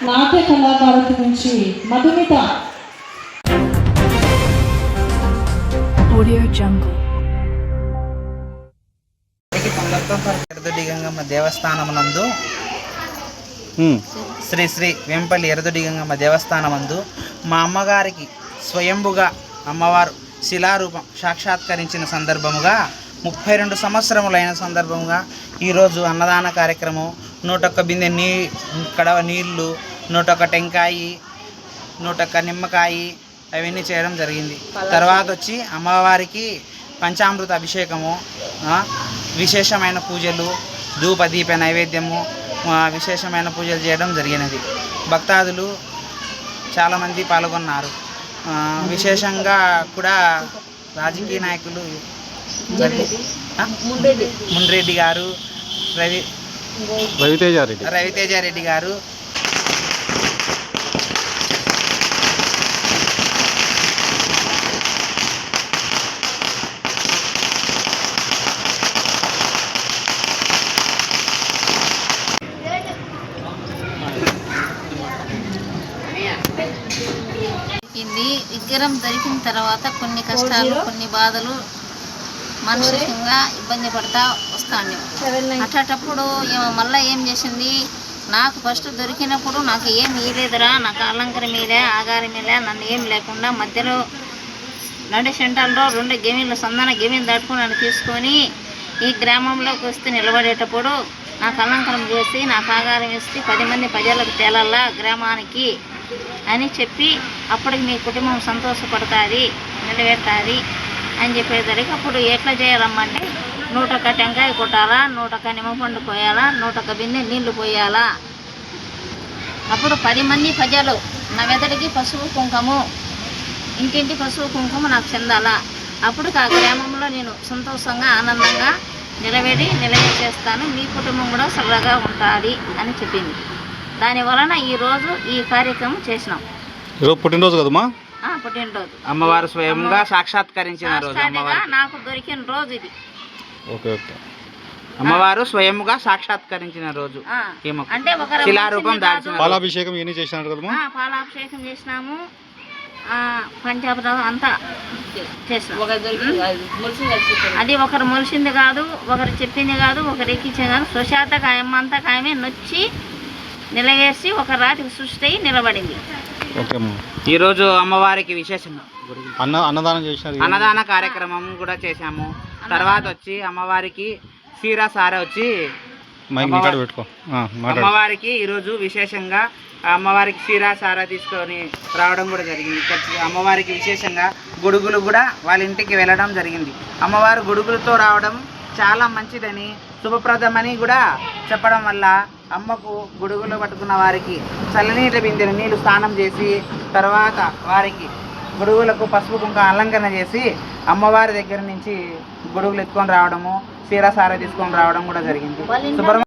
నాట్య కళాకారుల నుంచి మధుమిత. Audio Jungle. ఎరదొడ్డి గంగమ్మ దేవస్థానమునందు శ్రీ శ్రీ వెంపల్లి ఎరదొడ్డి గంగమ్మ దేవస్థానమందు మా అమ్మగారికి స్వయంభుగా అమ్మవారు శిలారూపం సాక్షాత్కరించిన సందర్భముగా 32 సంవత్సరములైన సందర్భముగా ఈరోజు అన్నదాన కార్యక్రమం 101 బిందె కడవ నీళ్లు 101 టెంకాయి 101 నిమ్మకాయి అవన్నీ చేయడం జరిగింది. తర్వాత వచ్చి అమ్మవారికి పంచామృత అభిషేకము, విశేషమైన పూజలు, ధూప దీప నైవేద్యము, విశేషమైన పూజలు చేయడం జరిగినది. భక్తాదులు చాలామంది పాల్గొన్నారు. విశేషంగా కూడా రాజకీయ నాయకులు మున్రెడ్డి గారు, రవితేజారెడ్డి గారు, విగ్రహం దొరికిన తర్వాత కొన్ని కష్టాలు, కొన్ని బాధలు, మానసికంగా ఇబ్బంది పడతా వస్తాను. అట్టేటప్పుడు మళ్ళీ ఏం చేసింది, నాకు ఫస్ట్ దొరికినప్పుడు నాకు ఏం ఇలేదురా, నాకు అలంకరణ మీదే ఆగారం మీదే నన్ను ఏం లేకుండా మధ్యలో 2 సెంటర్లో 2 గేమీలు సంధాన గేమీలు దాటుకుని నన్ను తీసుకొని ఈ గ్రామంలోకి వస్తే నిలబడేటప్పుడు నాకు అలంకరణ చేసి నాకు ఆగారం ఇస్తే 10 మంది ప్రజలకు తేలల్లా గ్రామానికి అని చెప్పి అప్పటికి మీ కుటుంబం సంతోషపడుతుంది, నిలబెడుతుంది అని చెప్పేసరికి అప్పుడు ఎట్లా చేయాలమ్మంటే 101 టెంకాయ కొట్టాలా, 101 నిమ్మపండు పోయాలా, 101 బిందె నీళ్లు పోయాలా. అప్పుడు 10 మంది ప్రజలు నా వెదడికి పసుపు కుంకుమ, ఇంటింటి పసుపు కుంకుమ నాకు చెందాలా. అప్పుడు ఆ గ్రామంలో నేను సంతోషంగా ఆనందంగా నిలబెట్టేస్తాను, మీ కుటుంబం కూడా సరదాగా ఉంటుంది అని చెప్పింది. దాని వలన ఈరోజు ఈ కార్యక్రమం చేసినాం. పుట్టినరోజు కదమ్మా? పుట్టినరోజు అమ్మవారు స్వయంగా సాక్షాత్కరించిన రోజు, నాకు దొరికిన రోజు ఇది. అమ్మవారు స్వయంగా సాక్షాత్కరించిన రోజు. అంటే ఒక శిలారూపం దాల్చిన పాలాభిషేకం ఇవన్నీ చేసినారు కదమ్మా? పాలాభిషేకం చేసినాము, పంచామృతం అంతా చేసినాం. అది ఒకరు మొలిసింది కాదు, ఒకరు చెప్పింది కాదు, ఒకరు ఎక్కించింది కాదు. సుశాతకు ఆయమ్మంతా ఆయమే నొచ్చి నిలవేసి ఒక రాతికి సృష్టి అయి నిలబడింది. ఈరోజు అమ్మవారికి విశేషంగా అన్నదానం చేసినారు, అన్నదాన కార్యక్రమం కూడా చేశాము. తర్వాత వచ్చి అమ్మవారికి సీరా సారా వచ్చి అమ్మవారికి ఈరోజు విశేషంగా అమ్మవారికి సీరా సారా తీసుకొని రావడం కూడా జరిగింది. అమ్మవారికి విశేషంగా గొడుగులు కూడా వాళ్ళ ఇంటికి వెళ్ళడం జరిగింది. అమ్మవారు గొడుగులతో రావడం చాలా మంచిదని, శుభప్రదమని కూడా చెప్పడం వల్ల అమ్మకు గొడుగులు పట్టుకున్న వారికి చల్లనీటి బిందెలు నీళ్లు స్నానం చేసి తర్వాత వారికి గొడుగులకు పసుపు కుంకుమ అలంకరణ చేసి అమ్మవారి దగ్గర నుంచి గొడుగులు ఎత్తుకొని రావడము, సీరా సారా తీసుకొని రావడం కూడా జరిగింది.